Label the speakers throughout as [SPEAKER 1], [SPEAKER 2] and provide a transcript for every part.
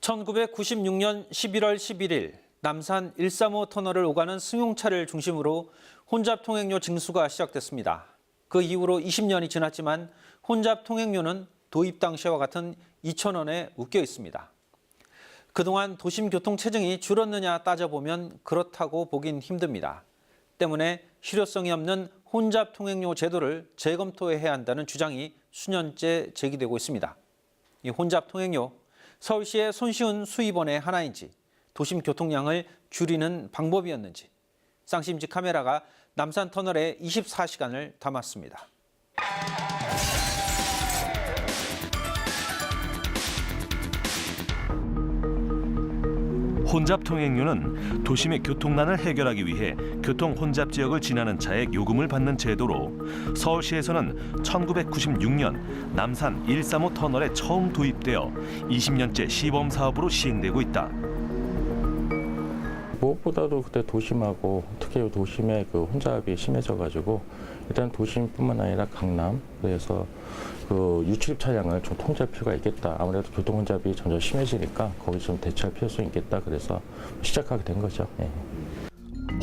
[SPEAKER 1] 1996년 11월 11일 남산 135 터널을 오가는 승용차를 중심으로 혼잡 통행료 징수가 시작됐습니다. 그 이후로 20년이 지났지만 혼잡 통행료는 도입 당시와 같은 2,000원에 묶여 있습니다. 그동안 도심 교통 체증이 줄었느냐 따져보면 그렇다고 보긴 힘듭니다. 때문에 실효성이 없는 혼잡 통행료 제도를 재검토해야 한다는 주장이 수년째 제기되고 있습니다. 이 혼잡 통행료, 서울시의 손쉬운 수입원의 하나인지 도심 교통량을 줄이는 방법이었는지 쌍심지 카메라가 남산 터널의 24시간을 담았습니다.
[SPEAKER 2] 혼잡 통행료는 도심의 교통난을 해결하기 위해 교통 혼잡 지역을 지나는 차에 요금을 받는 제도로 서울시에서는 1996년 남산 135 터널에 처음 도입되어 20년째 시범 사업으로 시행되고 있다.
[SPEAKER 3] 무엇보다도 그때 도심하고 특히 도심의 그 혼잡이 심해져가지고 일단 도심뿐만 아니라 강남 그래서 그 유출입 차량을 좀 통제할 필요가 있겠다. 아무래도 교통 혼잡이 점점 심해지니까 거기 좀 대처할 필요성이 있겠다. 그래서 시작하게 된 거죠. 네.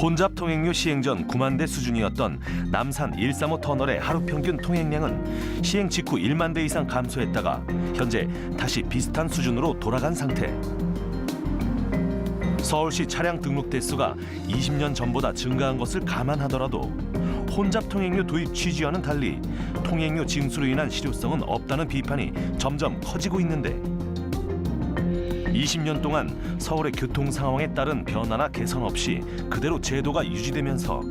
[SPEAKER 2] 혼잡 통행료 시행 전 9만 대 수준이었던 남산 135 터널의 하루 평균 통행량은 시행 직후 1만 대 이상 감소했다가 현재 다시 비슷한 수준으로 돌아간 상태. 서울시 차량 등록 대수가 20년 전보다 증가한 것을 감안하더라도 혼잡 통행료 도입 취지와는 달리 통행료 징수로 인한 실효성은 없다는 비판이 점점 커지고 있는데 20년 동안 서울의 교통 상황에 따른 변화나 개선 없이 그대로 제도가 유지되면서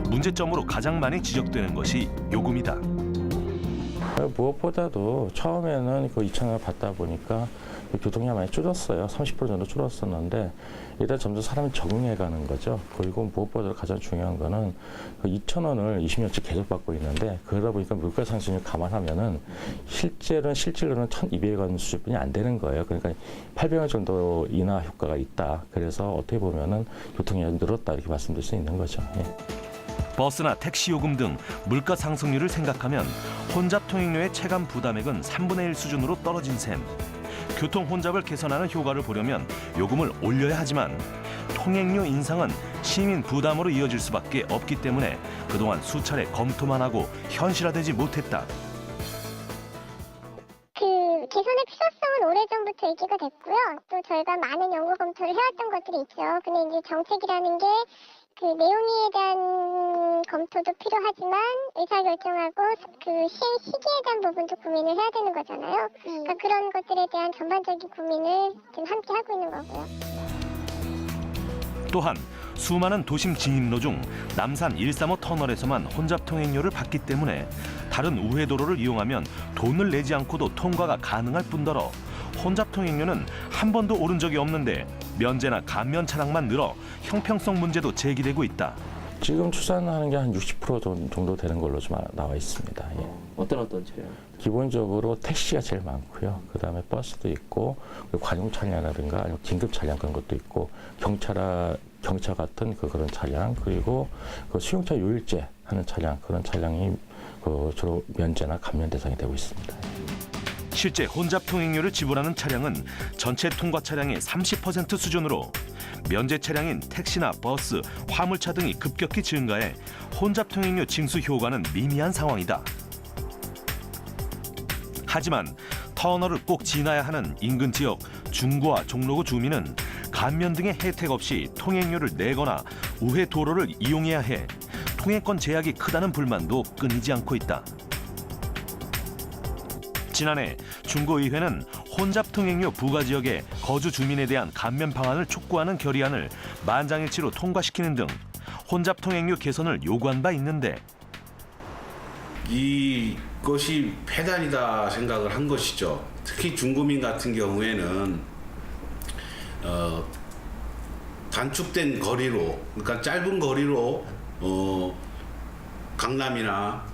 [SPEAKER 2] 문제점으로 가장 많이 지적되는 것이 요금이다.
[SPEAKER 3] 무엇보다도 처음에는 그 2,000원을 받다 보니까 교통량이 많이 줄었어요. 30% 정도 줄었었는데 일단 점점 사람이 적응해가는 거죠. 그리고 무엇보다 가장 중요한 거는 그 2,000원을 20년째 계속 받고 있는데 그러다 보니까 물가 상승률 감안하면은 실제로는 1,200원 수준뿐이 안 되는 거예요. 그러니까 800원 정도 인하 효과가 있다. 그래서 어떻게 보면은 교통량이 늘었다 이렇게 말씀드릴 수 있는 거죠. 예.
[SPEAKER 2] 버스나 택시 요금 등 물가 상승률을 생각하면 혼잡 통행료의 체감 부담액은 3분의 1 수준으로 떨어진 셈. 교통 혼잡을 개선하는 효과를 보려면 요금을 올려야 하지만 통행료 인상은 시민 부담으로 이어질 수밖에 없기 때문에 그동안 수차례 검토만 하고 현실화되지 못했다.
[SPEAKER 4] 그 개선의 필요성은 오래전부터 얘기가 됐고요. 또 저희가 많은 연구 검토를 해왔던 것들이 있죠. 근데 이제 정책이라는 게 그 내용에 대한 검토도 필요하지만 의사결정하고 그 시행 시기에 대한 부분도 고민을 해야 되는 거잖아요. 그러니까 그런 것들에 대한 전반적인 고민을 지금 함께 하고 있는 거고요.
[SPEAKER 2] 또한 수많은 도심 진입로 중 남산 135 터널에서만 혼잡 통행료를 받기 때문에 다른 우회도로를 이용하면 돈을 내지 않고도 통과가 가능할 뿐더러 혼잡 통행료는 한 번도 오른 적이 없는데 면제나 감면 차량만 늘어 형평성 문제도 제기되고 있다.
[SPEAKER 3] 지금 추산하는 게 한 60% 정도 되는 걸로 좀 나와 있습니다. 예.
[SPEAKER 5] 어떤 차량?
[SPEAKER 3] 기본적으로 택시가 제일 많고요. 그다음에 버스도 있고 관용 차량이라든가 아니면 긴급 차량 그런 것도 있고 경차 같은 그런 차량 그리고 그 수용차 요일제 하는 차량 그런 차량이 그 주로 면제나 감면 대상이 되고 있습니다.
[SPEAKER 2] 실제 혼잡 통행료를 지불하는 차량은 전체 통과 차량의 30% 수준으로 면제 차량인 택시나 버스, 화물차 등이 급격히 증가해 혼잡 통행료 징수 효과는 미미한 상황이다. 하지만 터널을 꼭 지나야 하는 인근 지역 중구와 종로구 주민은 감면 등의 혜택 없이 통행료를 내거나 우회 도로를 이용해야 해 통행권 제약이 크다는 불만도 끊이지 않고 있다. 지난해 중구의회는 혼잡 통행료 부과 지역의 거주 주민에 대한 감면 방안을 촉구하는 결의안을 만장일치로 통과시키는 등 혼잡 통행료 개선을 요구한 바 있는데
[SPEAKER 6] 이것이 폐단이다 생각을 한 것이죠. 특히 중구민 같은 경우에는 단축된 거리로 그러니까 짧은 거리로 강남이나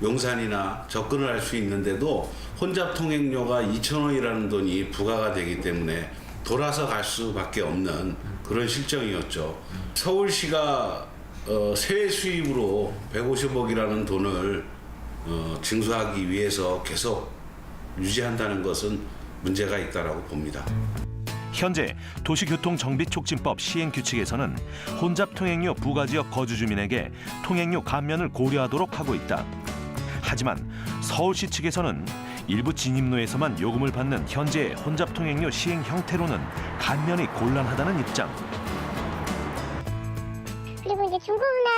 [SPEAKER 6] 용산이나 접근을 할 수 있는데도 혼잡 통행료가 2,000원이라는 돈이 부과가 되기 때문에 돌아서 갈 수밖에 없는 그런 실정이었죠. 서울시가 세외 수입으로 150억이라는 돈을 징수하기 위해서 계속 유지한다는 것은 문제가 있다라고 봅니다.
[SPEAKER 2] 현재 도시교통정비촉진법 시행규칙에서는 혼잡통행료 부가지역 거주주민에게 통행료 감면을 고려하도록 하고 있다. 하지만 서울시 측에서는 일부 진입로에서만 요금을 받는 현재의 혼잡통행료 시행 형태로는 감면이 곤란하다는 입장.
[SPEAKER 4] 그리고 이제 중구만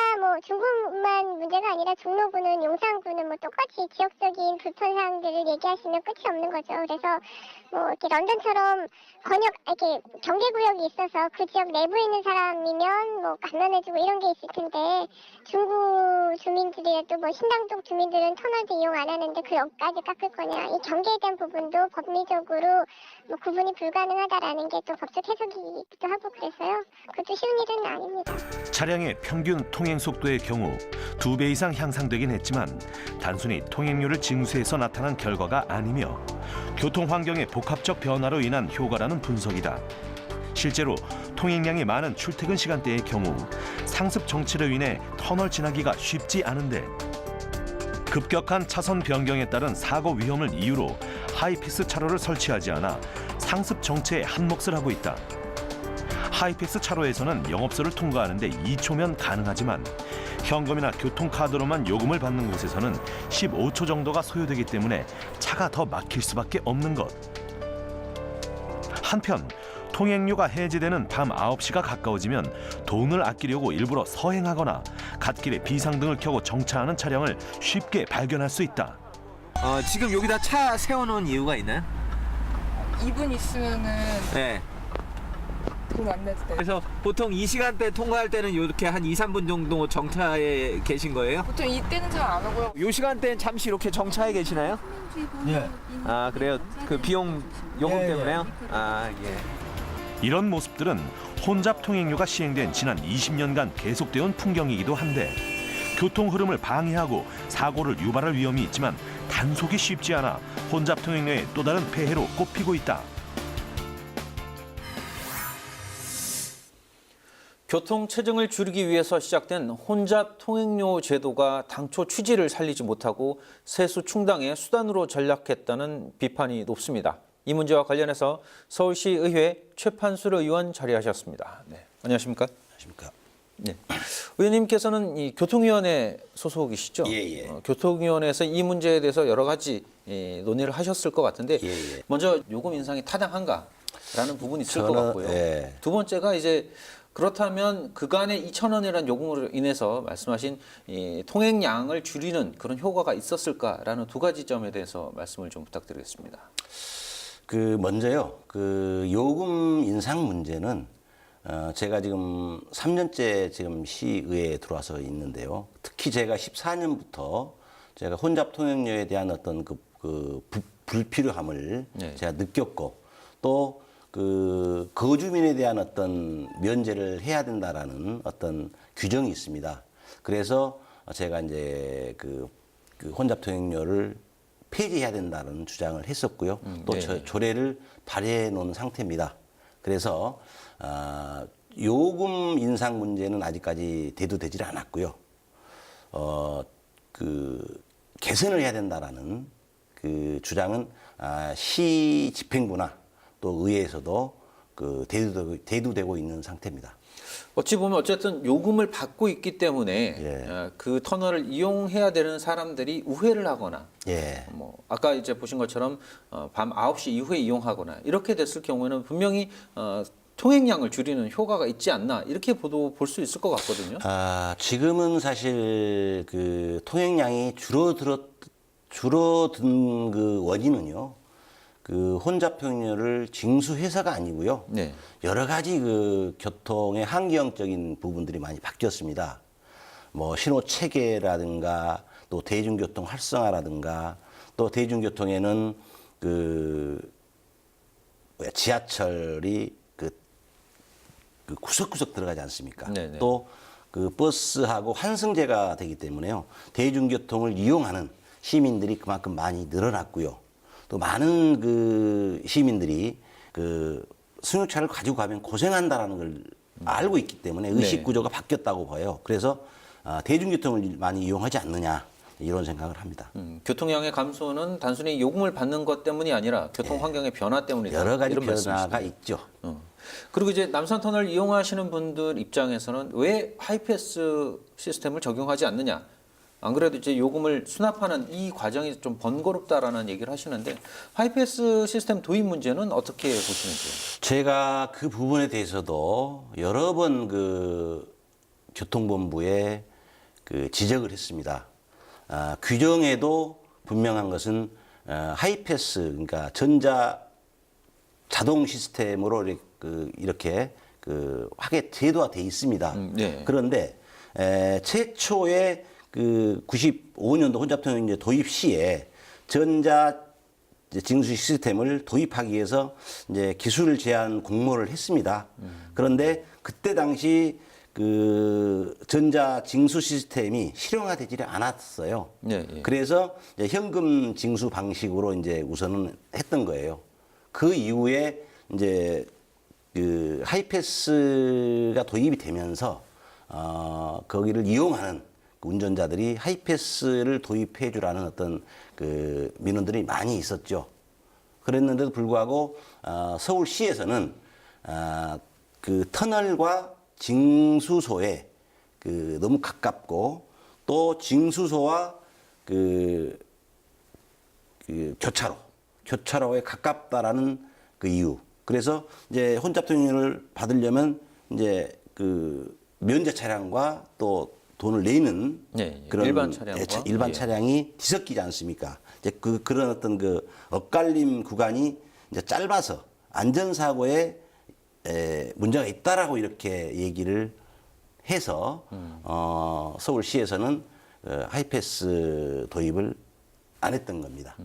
[SPEAKER 4] 문제가 아니라 종로구는 용산구는 똑같이 지역적인 불편사항들을 얘기하시면 끝이 없는 거죠. 그래서 이렇게 런던처럼 이렇게 경계구역이 있어서 그 지역 내부에 있는 사람이면 감면해주고 이런 게 있을 텐데 중구 주민들이라도 신당동 주민들은 터널도 이용 안 하는데 그 역까지 깎을 거냐. 이 경계에 대한 부분도 법리적으로 구분이 불가능하다라는 게 또 법적 해석이기도 하고 그래서요. 그것도 쉬운 일은 아닙니다.
[SPEAKER 2] 차량의 평균 통행 속도의 경우 2배 이상 향상되긴 했지만 단순히 통행료를 징수해서 나타난 결과가 아니며 교통 환경의 복합적 변화로 인한 효과라는 분석이다. 실제로 통행량이 많은 출퇴근 시간대의 경우 상습 정체로 인해 터널 지나기가 쉽지 않은데 급격한 차선 변경에 따른 사고 위험을 이유로 하이패스 차로를 설치하지 않아 상습 정체에 한몫을 하고 있다. 하이패스 차로에서는 영업소를 통과하는데 2초면 가능하지만 현금이나 교통카드로만 요금을 받는 곳에서는 15초 정도가 소요되기 때문에 차가 더 막힐 수밖에 없는 것. 한편 통행료가 해제되는 밤 9시가 가까워지면 돈을 아끼려고 일부러 서행하거나 갓길에 비상등을 켜고 정차하는 차량을 쉽게 발견할 수 있다.
[SPEAKER 5] 지금 여기다 차 세워놓은 이유가 있나요?
[SPEAKER 7] 2분 있으면은
[SPEAKER 5] 네.
[SPEAKER 7] 돈 안 냈을 때.
[SPEAKER 5] 그래서 보통 이 시간대 통과할 때는 이렇게 한 2, 3분 정도 정차에 계신 거예요?
[SPEAKER 7] 보통 이때는 잘 안 하고요.
[SPEAKER 5] 이 시간대는 잠시 이렇게 정차에 계시나요?
[SPEAKER 8] 예.
[SPEAKER 5] 아, 그래요? 그 비용 요금
[SPEAKER 8] 예, 예.
[SPEAKER 5] 때문에요? 아, 예.
[SPEAKER 2] 이런 모습들은 혼잡 통행료가 시행된 지난 20년간 계속되어온 풍경이기도 한데 교통 흐름을 방해하고 사고를 유발할 위험이 있지만 단속이 쉽지 않아 혼잡 통행료의 또 다른 폐해로 꼽히고 있다.
[SPEAKER 1] 교통 체증을 줄이기 위해서 시작된 혼잡 통행료 제도가 당초 취지를 살리지 못하고 세수 충당의 수단으로 전락했다는 비판이 높습니다. 이 문제와 관련해서 서울시 의회 최판수르 의원 자리하셨습니다. 네, 안녕하십니까?
[SPEAKER 8] 안녕하십니까?
[SPEAKER 1] 네. 의원님께서는 이 교통위원회 소속이시죠?
[SPEAKER 8] 예.
[SPEAKER 1] 교통위원회에서 이 문제에 대해서 여러 가지 논의를 하셨을 것 같은데
[SPEAKER 8] 예.
[SPEAKER 1] 먼저 요금 인상이 타당한가라는 부분이 있을 것 같고요.
[SPEAKER 8] 예.
[SPEAKER 1] 두 번째가 이제 그렇다면 그간의 2,000원이라는 요금으로 인해서 말씀하신 이 통행량을 줄이는 그런 효과가 있었을까라는 두 가지 점에 대해서 말씀을 좀 부탁드리겠습니다.
[SPEAKER 8] 먼저요. 요금 인상 문제는 제가 지금 3년째 지금 시의회에 들어와서 있는데요. 특히 제가 14년부터 제가 혼잡 통행료에 대한 어떤 불필요함을
[SPEAKER 1] 네.
[SPEAKER 8] 제가 느꼈고 또 거주민에 대한 어떤 면제를 해야 된다라는 어떤 규정이 있습니다. 그래서 제가 이제 혼잡 통행료를 폐지해야 된다는 주장을 했었고요. 또
[SPEAKER 1] 네.
[SPEAKER 8] 조례를 발의해 놓은 상태입니다. 그래서 요금 인상 문제는 아직까지 대두되질 않았고요. 개선을 해야 된다라는 주장은 시 집행부나 또 의회에서도 대두되고 있는 상태입니다.
[SPEAKER 1] 어찌 보면 어쨌든 요금을 받고 있기 때문에
[SPEAKER 8] 예.
[SPEAKER 1] 그 터널을 이용해야 되는 사람들이 우회를 하거나
[SPEAKER 8] 예.
[SPEAKER 1] 아까 이제 보신 것처럼 밤 9시 이후에 이용하거나 이렇게 됐을 경우에는 분명히 통행량을 줄이는 효과가 있지 않나 이렇게 볼 수 있을 것 같거든요.
[SPEAKER 8] 지금은 사실 통행량이 줄어든 원인은요. 혼잡 통행료를 징수해서가 아니고요.
[SPEAKER 1] 네.
[SPEAKER 8] 여러 가지 교통의 환경적인 부분들이 많이 바뀌었습니다. 신호 체계라든가 또 대중교통 활성화라든가 또 대중교통에는 지하철이 구석구석 들어가지 않습니까?
[SPEAKER 1] 네네.
[SPEAKER 8] 또 버스하고 환승제가 되기 때문에요. 대중교통을 이용하는 시민들이 그만큼 많이 늘어났고요. 또 많은 시민들이 승용차를 가지고 가면 고생한다라는 걸 알고 있기 때문에 의식 구조가 바뀌었다고 봐요. 그래서 대중교통을 많이 이용하지 않느냐. 이런 생각을 합니다.
[SPEAKER 1] 교통량의 감소는 단순히 요금을 받는 것 때문이 아니라 교통 환경의 변화 때문이다.
[SPEAKER 8] 여러 가지
[SPEAKER 1] 이런
[SPEAKER 8] 변화가
[SPEAKER 1] 말씀이시네요.
[SPEAKER 8] 있죠.
[SPEAKER 1] 그리고 이제 남산터널 이용하시는 분들 입장에서는 왜 하이패스 시스템을 적용하지 않느냐? 안 그래도 이제 요금을 수납하는 이 과정이 좀 번거롭다라는 얘기를 하시는데 하이패스 시스템 도입 문제는 어떻게 보시는지요?
[SPEAKER 8] 제가 그 부분에 대해서도 여러 번 그 교통본부에 그 지적을 했습니다. 규정에도 분명한 것은 하이패스, 그러니까 전자 자동 시스템으로 이렇게 하게 제도화 돼 있습니다.
[SPEAKER 1] 네.
[SPEAKER 8] 그런데 최초의 그 95년도 혼잡통행료 도입 시에 전자 징수 시스템을 도입하기 위해서 이제 기술 제한 공모를 했습니다. 그런데 그때 당시 그 전자 징수 시스템이 실용화되지 않았어요.
[SPEAKER 1] 네, 예.
[SPEAKER 8] 그래서 이제 현금 징수 방식으로 이제 우선은 했던 거예요. 그 이후에 이제 그 하이패스가 도입이 되면서 거기를 이용하는 그 운전자들이 하이패스를 도입해 주라는 어떤 그 민원들이 많이 있었죠. 그랬는데도 불구하고 서울시에서는 그 터널과 징수소에 그 너무 가깝고 또 징수소와 그 교차로에 가깝다라는 그 이유. 그래서 이제 혼잡통행료를 받으려면 이제 그 면제 차량과 또 돈을 내는
[SPEAKER 1] 네,
[SPEAKER 8] 그런
[SPEAKER 1] 일반 차량과
[SPEAKER 8] 일반
[SPEAKER 1] 예.
[SPEAKER 8] 차량이 뒤섞이지 않습니까? 이제 그런 어떤 그 엇갈림 구간이 이제 짧아서 안전사고에 문제가 있다라고 이렇게 얘기를 해서 서울시에서는 하이패스 도입을 안 했던 겁니다.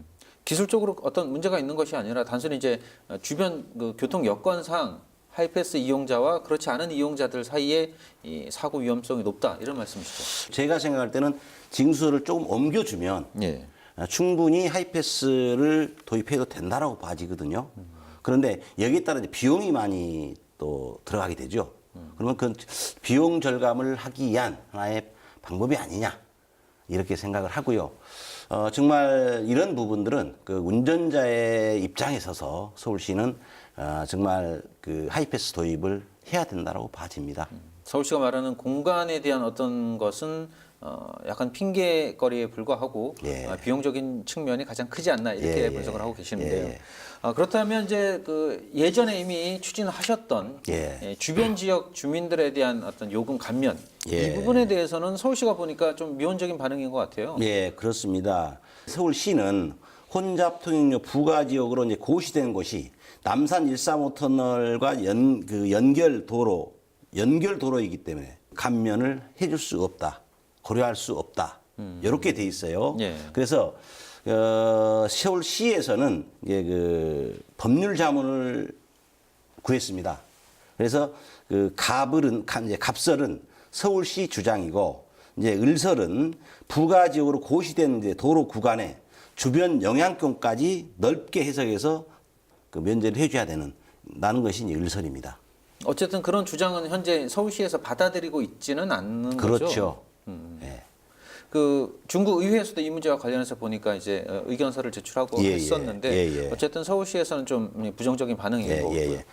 [SPEAKER 1] 기술적으로 어떤 문제가 있는 것이 아니라 단순히 이제 주변 그 교통 여건상 하이패스 이용자와 그렇지 않은 이용자들 사이에 이 사고 위험성이 높다 이런 말씀이시죠?
[SPEAKER 8] 제가 생각할 때는 징수를 조금 옮겨주면
[SPEAKER 1] 예.
[SPEAKER 8] 충분히 하이패스를 도입해도 된다라고 봐지거든요. 그런데 여기에 따라 이제 비용이 많이 또 들어가게 되죠. 그러면 그 비용 절감을 하기 위한 하나의 방법이 아니냐 이렇게 생각을 하고요. 정말 이런 부분들은 그 운전자의 입장에 서서 서울시는 정말 그 하이패스 도입을 해야 된다라고 봐집니다.
[SPEAKER 1] 서울시가 말하는 공간에 대한 어떤 것은 약간 핑계거리에 불과하고
[SPEAKER 8] 예.
[SPEAKER 1] 비용적인 측면이 가장 크지 않나 이렇게
[SPEAKER 8] 예,
[SPEAKER 1] 분석을 하고 계시는데요.
[SPEAKER 8] 예.
[SPEAKER 1] 그렇다면 이제 그 예전에 이미 추진하셨던
[SPEAKER 8] 예.
[SPEAKER 1] 주변 지역 주민들에 대한 어떤 요금 감면
[SPEAKER 8] 예.
[SPEAKER 1] 이 부분에 대해서는 서울시가 보니까 좀 미온적인 반응인 것 같아요.
[SPEAKER 8] 예, 그렇습니다. 서울시는 혼잡통행료 부가지역으로 이제 고시된 곳이 남산 135 터널과 연결 도로이기 때문에 감면을 해줄 수 없다, 고려할 수 없다 이렇게 돼 있어요.
[SPEAKER 1] 예.
[SPEAKER 8] 그래서 서울시에서는 이제 그 법률 자문을 구했습니다. 그래서 그 갑설은 서울시 주장이고 이제 을설은 부가지역으로 고시된 이제 도로 구간에 주변 영향권까지 넓게 해석해서 그 면제를 해줘야 나는 것이 이제 을설입니다.
[SPEAKER 1] 어쨌든 그런 주장은 현재 서울시에서 받아들이고 있지는 않는 거죠.
[SPEAKER 8] 그렇죠. 예.
[SPEAKER 1] 그 중구 의회에서도 이 문제와 관련해서 보니까 이제 의견서를 제출하고
[SPEAKER 8] 예,
[SPEAKER 1] 했었는데
[SPEAKER 8] 예, 예.
[SPEAKER 1] 어쨌든 서울시에서는 좀 부정적인 반응인
[SPEAKER 8] 예,
[SPEAKER 1] 거고요.
[SPEAKER 8] 예, 예.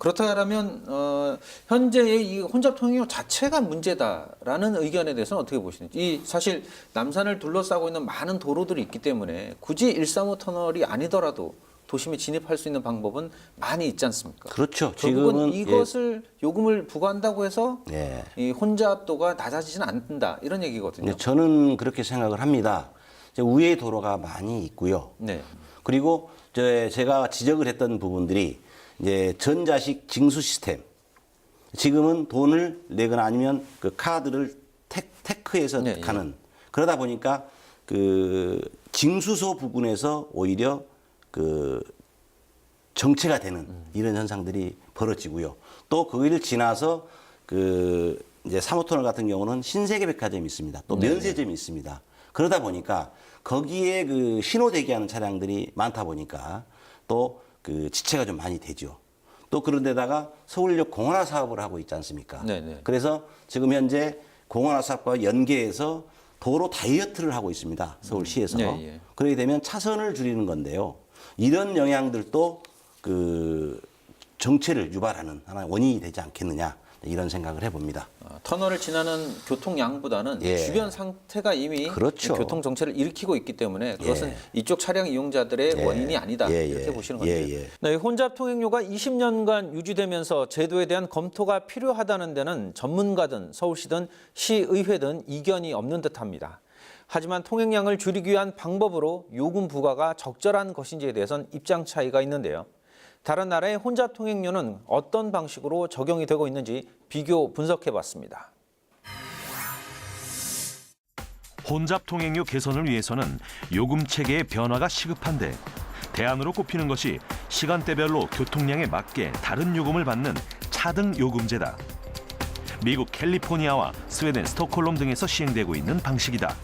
[SPEAKER 1] 그렇다면 현재의 이 혼잡통행료 자체가 문제다라는 의견에 대해서는 어떻게 보시는지. 이 사실 남산을 둘러싸고 있는 많은 도로들이 있기 때문에 굳이 135 터널이 아니더라도 도심에 진입할 수 있는 방법은 많이 있지 않습니까?
[SPEAKER 8] 그렇죠.
[SPEAKER 1] 결국은
[SPEAKER 8] 지금은
[SPEAKER 1] 이것을 요금을 부과한다고 해서
[SPEAKER 8] 예.
[SPEAKER 1] 이 혼잡도가 낮아지지는 않는다 이런 얘기거든요.
[SPEAKER 8] 저는 그렇게 생각을 합니다. 이제 우회 도로가 많이 있고요.
[SPEAKER 1] 네.
[SPEAKER 8] 그리고 제가 지적을 했던 부분들이 이제 전자식 징수 시스템. 지금은 돈을 내거나 아니면 그 카드를 테크해서
[SPEAKER 1] 네,
[SPEAKER 8] 가는. 그러다 보니까 그 징수소 부분에서 오히려 그 정체가 되는 이런 현상들이 벌어지고요. 또 거기를 지나서 그 이제 3호터널 같은 경우는 신세계백화점이 있습니다. 또 면세점이 있습니다. 그러다 보니까 거기에 그 신호 대기하는 차량들이 많다 보니까 또 그 지체가 좀 많이 되죠. 또 그런 데다가 서울역 공원화 사업을 하고 있지 않습니까?
[SPEAKER 1] 네네.
[SPEAKER 8] 그래서 지금 현재 공원화 사업과 연계해서 도로 다이어트를 하고 있습니다. 서울시에서.
[SPEAKER 1] 예, 예.
[SPEAKER 8] 그렇게 되면 차선을 줄이는 건데요. 이런 영향들도 그 정체를 유발하는 하나의 원인이 되지 않겠느냐 이런 생각을 해봅니다.
[SPEAKER 1] 터널을 지나는 교통량보다는
[SPEAKER 8] 예.
[SPEAKER 1] 주변 상태가 이미
[SPEAKER 8] 그렇죠.
[SPEAKER 1] 교통 정체를 일으키고 있기 때문에 그것은
[SPEAKER 8] 예.
[SPEAKER 1] 이쪽 차량 이용자들의
[SPEAKER 8] 예.
[SPEAKER 1] 원인이 아니다
[SPEAKER 8] 예,
[SPEAKER 1] 이렇게
[SPEAKER 8] 예.
[SPEAKER 1] 보시는 건데요.
[SPEAKER 8] 예, 예.
[SPEAKER 1] 네, 혼잡 통행료가 20년간 유지되면서 제도에 대한 검토가 필요하다는 데는 전문가든 서울시든 시의회든 이견이 없는 듯합니다. 하지만 통행량을 줄이기 위한 방법으로 요금 부과가 적절한 것인지에 대해선 입장 차이가 있는데요. 다른 나라의 혼잡 통행료는 어떤 방식으로 적용이 되고 있는지 비교 분석해봤습니다.
[SPEAKER 2] 혼잡 통행료 개선을 위해서는 요금 체계의 변화가 시급한데 대안으로 꼽히는 것이 시간대별로 교통량에 맞게 다른 요금을 받는 차등 요금제다. 미국 캘리포니아와 스웨덴 스톡홀름 등에서 시행되고 있는 방식이다.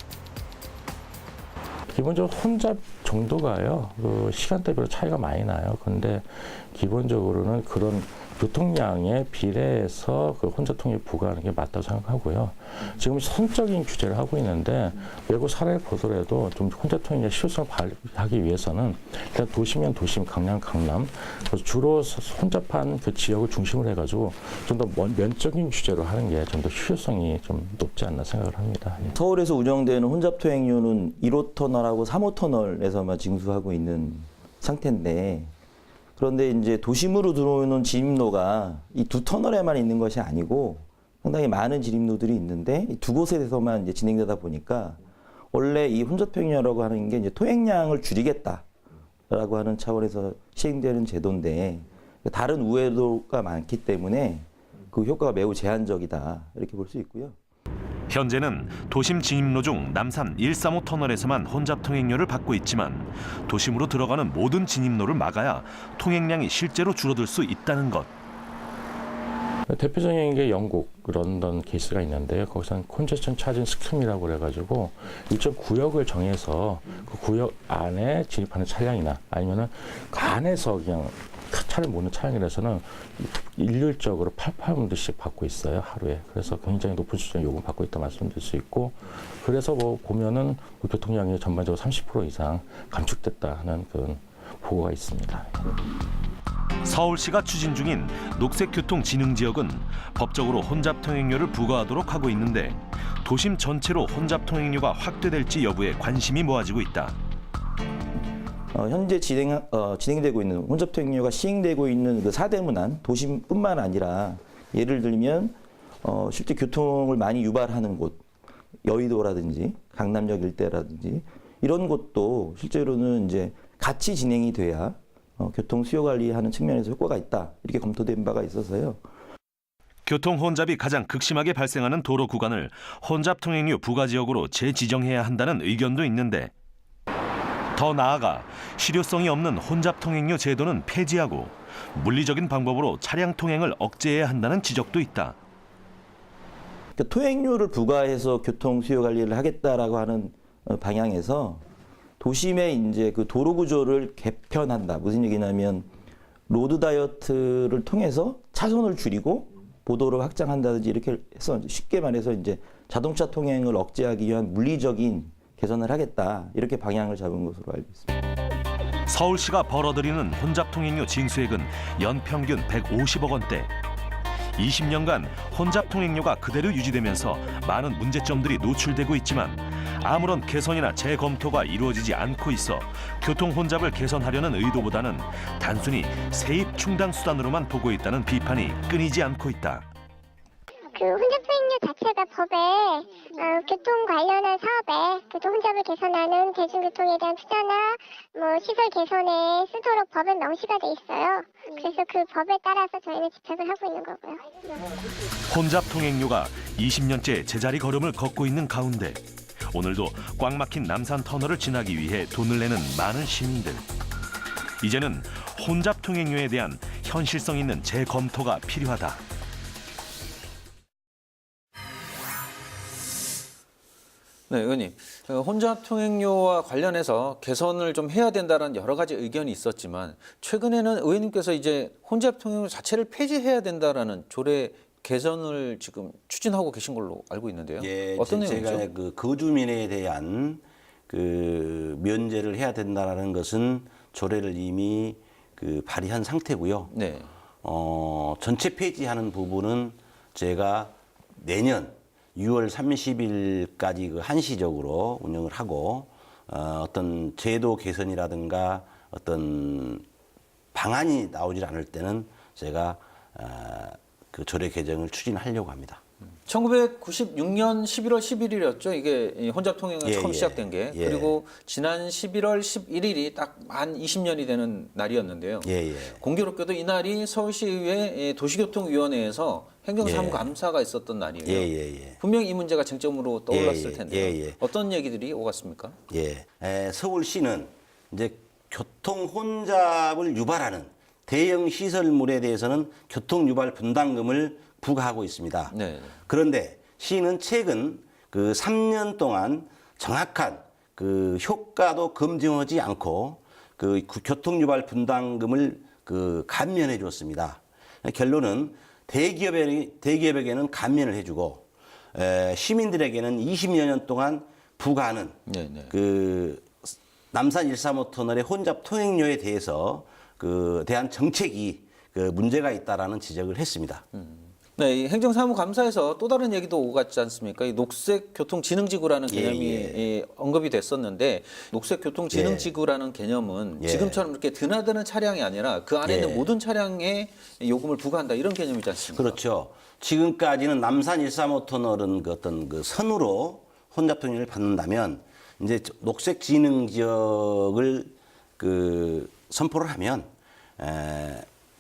[SPEAKER 3] 기본적으로 혼잡 정도가요, 그 시간대별로 차이가 많이 나요. 근데 기본적으로는 그런 교통량에 비례해서 그 혼잡 통행료 부과하는 게 맞다고 생각하고요. 지금 선적인 규제를 하고 있는데 외국 사례를 보더라도 좀 혼잡 통행료 실효성을 발휘하기 위해서는 일단 도시면 도심, 강남, 강남 주로 혼잡한 그 지역을 중심으로 해가지고 좀 더 면적인 규제로 하는 게 좀 더 실효성이 좀 높지 않나 생각을 합니다. 예.
[SPEAKER 9] 서울에서 운영되는 혼잡 통행료는 1호 터널하고 3호 터널에서만 징수하고 있는 상태인데, 그런데 이제 도심으로 들어오는 진입로가 이 두 터널에만 있는 것이 아니고 상당히 많은 진입로들이 있는데 이 두 곳에서만 이제 진행되다 보니까 원래 이 혼잡 통행료라고 하는 게 이제 통행량을 줄이겠다라고 하는 차원에서 시행되는 제도인데 다른 우회로가 많기 때문에 그 효과가 매우 제한적이다 이렇게 볼 수 있고요.
[SPEAKER 2] 현재는 도심 진입로 중 남산 135 터널에서만 혼잡 통행료를 받고 있지만 도심으로 들어가는 모든 진입로를 막아야 통행량이 실제로 줄어들 수 있다는 것.
[SPEAKER 3] 대표적인 게 영국, 런던 케이스가 있는데요. 거기서는 컨제스천 차징 스킴이라고 그래가지고 일정 구역을 정해서 그 구역 안에 진입하는 차량이나 아니면은 그 안에서 그냥 차를 모는 차량이라서는 일률적으로 8,800원씩 받고 있어요, 하루에. 그래서 굉장히 높은 수준의 요금 받고 있다 말씀드릴 수 있고, 그래서 뭐 보면은 그 교통량이 전반적으로 30% 이상 감축됐다 하는 그런 보고가 있습니다.
[SPEAKER 2] 서울시가 추진 중인 녹색교통진흥지역은 법적으로 혼잡 통행료를 부과하도록 하고 있는데 도심 전체로 혼잡 통행료가 확대될지 여부에 관심이 모아지고 있다.
[SPEAKER 9] 현재 진행되고 있는 혼잡 통행료가 시행되고 있는 그 사대문안 도심뿐만 아니라 예를 들면 실제 교통을 많이 유발하는 곳, 여의도라든지 강남역 일대라든지 이런 곳도 실제로는 이제 같이 진행이 돼야 교통 수요 관리하는 측면에서 효과가 있다 이렇게 검토된 바가 있어서요.
[SPEAKER 2] 교통 혼잡이 가장 극심하게 발생하는 도로 구간을 혼잡 통행료 부과 지역으로 재지정해야 한다는 의견도 있는데 더 나아가 실효성이 없는 혼잡 통행료 제도는 폐지하고 물리적인 방법으로 차량 통행을 억제해야 한다는 지적도 있다.
[SPEAKER 9] 그러니까 통행료를 부과해서 교통 수요 관리를 하겠다라고 하는 방향에서 도심의 이제 그 도로 구조를 개편한다. 무슨 얘기냐면 로드 다이어트를 통해서 차선을 줄이고 보도를 확장한다든지 이렇게 해서 쉽게 말해서 이제 자동차 통행을 억제하기 위한 물리적인 개선을 하겠다. 이렇게 방향을 잡은 것으로 알고 있습니다.
[SPEAKER 2] 서울시가 벌어들이는 혼잡 통행료 징수액은 연평균 150억 원대. 20년간 혼잡 통행료가 그대로 유지되면서 많은 문제점들이 노출되고 있지만 아무런 개선이나 재검토가 이루어지지 않고 있어 교통 혼잡을 개선하려는 의도보다는 단순히 세입 충당 수단으로만 보고 있다는 비판이 끊이지 않고 있다.
[SPEAKER 4] 그 혼잡 통행료 자체가 법에 교통 관련한 사업에 교통 혼잡을 개선하는 대중교통에 대한 투자나 뭐 시설 개선에 쓰도록 법에 명시가 돼 있어요. 그래서 그 법에 따라서 저희는 집행을 하고 있는 거고요.
[SPEAKER 2] 혼잡 통행료가 20년째 제자리 걸음을 걷고 있는 가운데 오늘도 꽉 막힌 남산 터널을 지나기 위해 돈을 내는 많은 시민들. 이제는 혼잡 통행료에 대한 현실성 있는 재검토가 필요하다.
[SPEAKER 1] 네, 의원님. 혼잡 통행료와 관련해서 개선을 좀 해야 된다는 여러 가지 의견이 있었지만 최근에는 의원님께서 이제 혼잡 통행료 자체를 폐지해야 된다라는 조례 개선을 지금 추진하고 계신 걸로 알고 있는데요.
[SPEAKER 8] 예,
[SPEAKER 1] 어떤
[SPEAKER 8] 제가
[SPEAKER 1] 내용이죠?
[SPEAKER 8] 그 거주민에 대한 그 면제를 해야 된다라는 것은 조례를 이미 그 발의한 상태고요.
[SPEAKER 1] 네.
[SPEAKER 8] 전체 폐지하는 부분은 제가 내년 6월 30일까지 그 한시적으로 운영을 하고 어떤 제도 개선이라든가 어떤 방안이 나오질 않을 때는 제가 그 조례 개정을 추진하려고 합니다.
[SPEAKER 1] 1996년 11월 11일이었죠. 이게 이 혼잡 통행이
[SPEAKER 8] 예,
[SPEAKER 1] 처음
[SPEAKER 8] 예.
[SPEAKER 1] 시작된 게.
[SPEAKER 8] 예.
[SPEAKER 1] 그리고 지난 11월 11일이 딱 만 20년이 되는 날이었는데요.
[SPEAKER 8] 예, 예.
[SPEAKER 1] 공교롭게도 이날이 서울시의회 도시교통위원회에서 행정사무감사가 있었던 날이에요.
[SPEAKER 8] 예, 예, 예.
[SPEAKER 1] 분명히 이 문제가 쟁점으로 떠올랐을
[SPEAKER 8] 예, 예,
[SPEAKER 1] 텐데요.
[SPEAKER 8] 예, 예.
[SPEAKER 1] 어떤 얘기들이 오갔습니까?
[SPEAKER 8] 예, 서울시는 이제 교통 혼잡을 유발하는 대형 시설물에 대해서는 교통 유발 분담금을 부과하고 있습니다.
[SPEAKER 1] 네.
[SPEAKER 8] 그런데 시는 최근 그 3년 동안 정확한 그 효과도 검증하지 않고 그 교통 유발 분담금을 그 감면해 줬습니다. 결론은 대기업에게는 감면을 해주고 시민들에게는 20여 년 동안 부과하는
[SPEAKER 1] 네, 네.
[SPEAKER 8] 그 남산 135 터널의 혼잡 통행료에 대해서 그 대한 정책이 그 문제가 있다라는 지적을 했습니다.
[SPEAKER 1] 네, 이 행정사무감사에서 또 다른 얘기도 오갔지 않습니까? 이 녹색교통진흥지구라는
[SPEAKER 8] 예,
[SPEAKER 1] 개념이
[SPEAKER 8] 예.
[SPEAKER 1] 언급이 됐었는데 녹색교통진흥지구라는 개념은
[SPEAKER 8] 예.
[SPEAKER 1] 지금처럼 이렇게 드나드는 차량이 아니라 그 안에
[SPEAKER 8] 예.
[SPEAKER 1] 있는 모든 차량에 요금을 부과한다 이런 개념이지 않습니까?
[SPEAKER 8] 그렇죠. 지금까지는 남산 135 터널은 그 어떤 그 선으로 혼잡 통행을 받는다면 이제 녹색 진흥 지역을 그 선포를 하면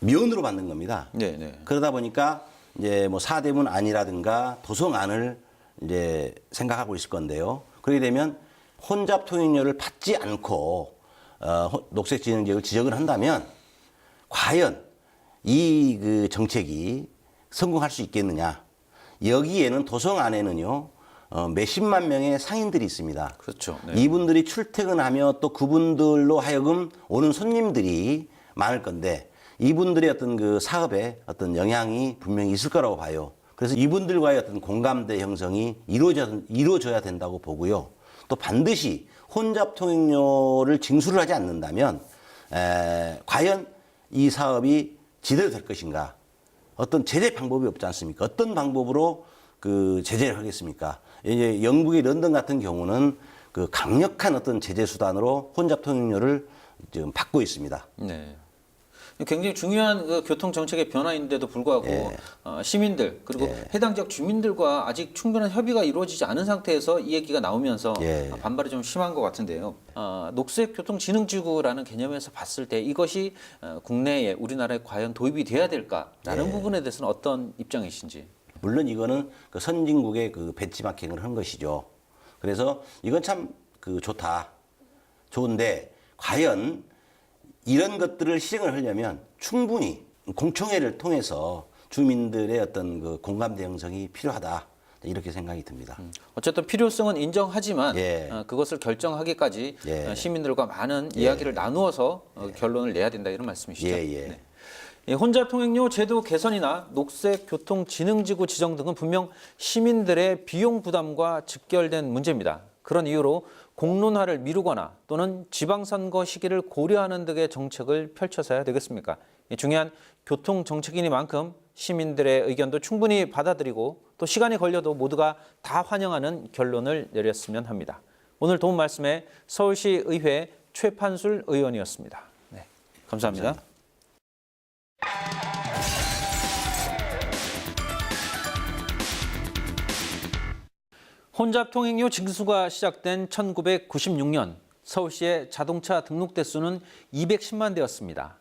[SPEAKER 8] 면으로 받는 겁니다.
[SPEAKER 1] 네, 네.
[SPEAKER 8] 그러다 보니까 이제 뭐 사대문 안이라든가 도성안을 이제 생각하고 있을 건데요. 그렇게 되면 혼잡 통행료를 받지 않고 녹색 진흥 지역을 지정을 한다면 과연 이 그 정책이 성공할 수 있겠느냐? 여기에는 도성 안에는요 몇십만 명의 상인들이 있습니다.
[SPEAKER 1] 그렇죠. 네.
[SPEAKER 8] 이분들이 출퇴근하며 또 그분들로 하여금 오는 손님들이 많을 건데 이분들의 어떤 그 사업에 어떤 영향이 분명히 있을 거라고 봐요. 그래서 이분들과의 어떤 공감대 형성이 이루어져야 된다고 보고요. 또 반드시 혼잡 통행료를 징수를 하지 않는다면 과연 이 사업이 제대로 될 것인가? 어떤 제재 방법이 없지 않습니까? 어떤 방법으로 그 제재를 하겠습니까? 이제 영국의 런던 같은 경우는 그 강력한 어떤 제재 수단으로 혼잡 통행료를 지금 받고 있습니다.
[SPEAKER 1] 네. 굉장히 중요한 그 교통 정책의 변화인데도 불구하고
[SPEAKER 8] 예.
[SPEAKER 1] 시민들 그리고
[SPEAKER 8] 예.
[SPEAKER 1] 해당 지역 주민들과 아직 충분한 협의가 이루어지지 않은 상태에서 이 얘기가 나오면서
[SPEAKER 8] 예.
[SPEAKER 1] 반발이 좀 심한 것 같은데요. 녹색교통진흥지구라는 개념에서 봤을 때 이것이 국내에 우리나라에 과연 도입이 돼야 될까라는
[SPEAKER 8] 예.
[SPEAKER 1] 부분에 대해서는 어떤 입장이신지.
[SPEAKER 8] 물론 이거는 그 선진국의 그 벤치마킹을 한 것이죠. 그래서 이건 참 그 좋다. 좋은데 과연 이런 것들을 실행을 하려면 충분히 공청회를 통해서 주민들의 어떤 그 공감대 형성이 필요하다. 이렇게 생각이 듭니다.
[SPEAKER 1] 어쨌든 필요성은 인정하지만
[SPEAKER 8] 예.
[SPEAKER 1] 그것을 결정하기까지
[SPEAKER 8] 예.
[SPEAKER 1] 시민들과 많은 이야기를 나누어서 결론을 내야 된다 이런 말씀이시죠.
[SPEAKER 8] 예, 예.
[SPEAKER 1] 네. 혼잡 통행료 제도 개선이나 녹색교통진흥지구 지정 등은 분명 시민들의 비용 부담과 직결된 문제입니다. 그런 이유로 공론화를 미루거나 또는 지방선거 시기를 고려하는 등의 정책을 펼쳐서야 되겠습니까? 중요한 교통정책이니만큼 시민들의 의견도 충분히 받아들이고 또 시간이 걸려도 모두가 다 환영하는 결론을 내렸으면 합니다. 오늘 도움 말씀에 서울시 의회 최판술 의원이었습니다. 네, 감사합니다. 혼잡 통행료 징수가 시작된 1996년 서울시의 자동차 등록 대수는 210만 대였습니다.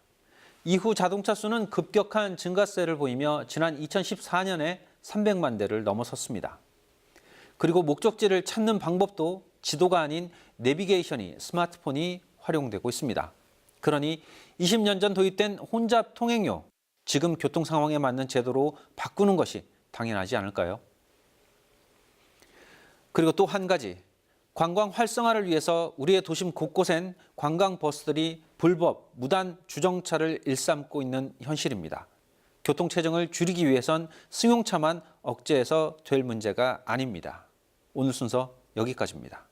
[SPEAKER 1] 이후 자동차 수는 급격한 증가세를 보이며 지난 2014년에 300만 대를 넘어섰습니다. 그리고 목적지를 찾는 방법도 지도가 아닌 내비게이션이 스마트폰이 활용되고 있습니다. 그러니 20년 전 도입된 혼잡 통행료, 지금 교통 상황에 맞는 제도로 바꾸는 것이 당연하지 않을까요? 그리고 또 한 가지, 관광 활성화를 위해서 우리의 도심 곳곳엔 관광 버스들이 불법 무단 주정차를 일삼고 있는 현실입니다. 교통체증을 줄이기 위해선 승용차만 억제해서 될 문제가 아닙니다. 오늘 순서 여기까지입니다.